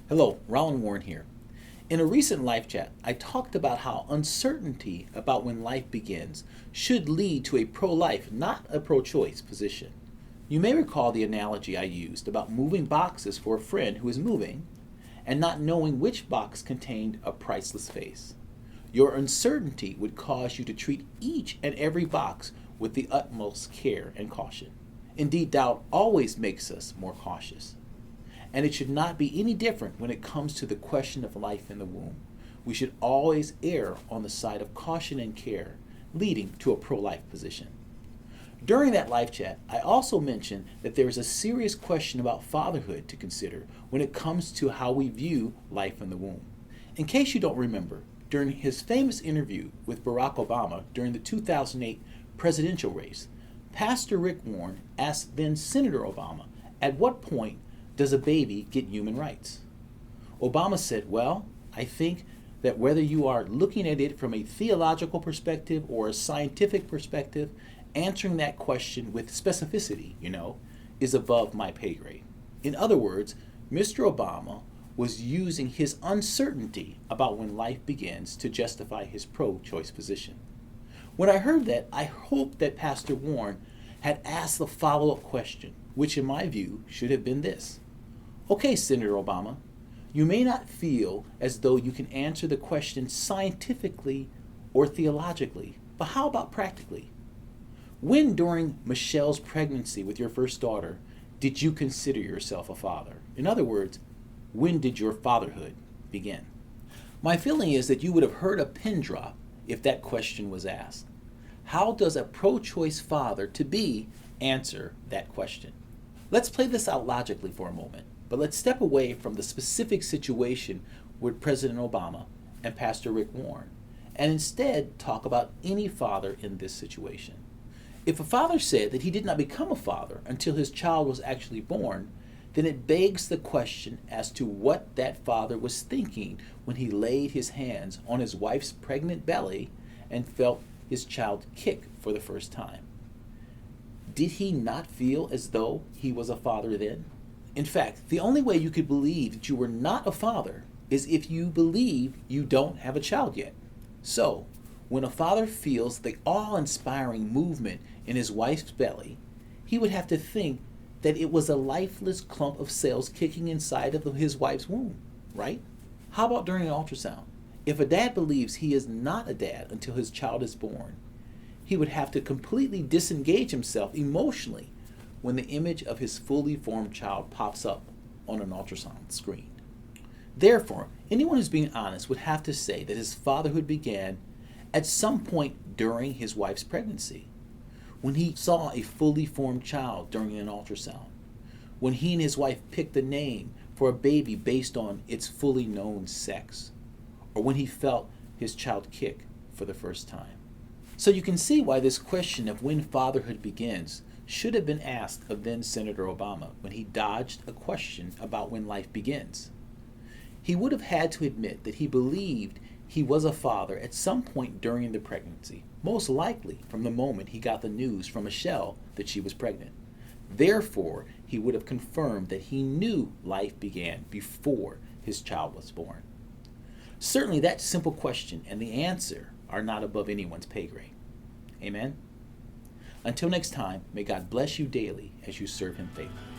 Hello, Roland Warren here. In a recent live chat, I talked about how uncertainty about when life begins should lead to a pro life, not a pro choice position. You may recall the analogy I used about moving boxes for a friend who is moving and not knowing which box contained a priceless vase. Your uncertainty would cause you to treat each and every box with the utmost care and caution. Indeed, doubt always makes us more cautious. And it should not be any different when it comes to the question of life in the womb. We should always err on the side of caution and care, leading to a pro life position. During that live chat, I also mentioned that there is a serious question about fatherhood to consider when it comes to how we view life in the womb. In case you don't remember, during his famous interview with Barack Obama during the 2008 presidential race, Pastor Rick Warren asked then Senator Obama, at what point does a baby get human rights? Obama said, well, I think that whether you are looking at it from a theological perspective or a scientific perspective, answering that question with specificity, is above my pay grade. In other words, Mr. Obama was using his uncertainty about when life begins to justify his pro-choice position. When I heard that, I hoped that Pastor Warren had asked the follow-up question, which in my view should have been this. Okay, Senator Obama, you may not feel as though you can answer the question scientifically or theologically, but how about practically? When during Michelle's pregnancy with your first daughter did you consider yourself a father? In other words, when did your fatherhood begin? My feeling is that you would have heard a pin drop if that question was asked. How does a pro-choice father to be answer that question? Let's play this out logically for a moment, but let's step away from the specific situation with President Obama and Pastor Rick Warren, and instead talk about any father in this situation. If a father said that he did not become a father until his child was actually born, then it begs the question as to what that father was thinking when he laid his hands on his wife's pregnant belly and felt his child kick for the first time. Did he not feel as though he was a father then? In fact, the only way you could believe that you were not a father is if you believe you don't have a child yet. So, when a father feels the awe-inspiring movement in his wife's belly, he would have to think that it was a lifeless clump of cells kicking inside of his wife's womb, right? How about during an ultrasound? If a dad believes he is not a dad until his child is born, he would have to completely disengage himself emotionally when the image of his fully formed child pops up on an ultrasound screen. Therefore, anyone who's being honest would have to say that his fatherhood began at some point during his wife's pregnancy, when he saw a fully formed child during an ultrasound, when he and his wife picked a name for a baby based on its fully known sex, or when he felt his child kick for the first time. So you can see why this question of when fatherhood begins should have been asked of then Senator Obama when he dodged a question about when life begins. He would have had to admit that he believed he was a father at some point during the pregnancy, most likely from the moment he got the news from Michelle that she was pregnant. Therefore, he would have confirmed that he knew life began before his child was born. Certainly that simple question and the answer are not above anyone's pay grade. Amen? Until next time, may God bless you daily as you serve Him faithfully.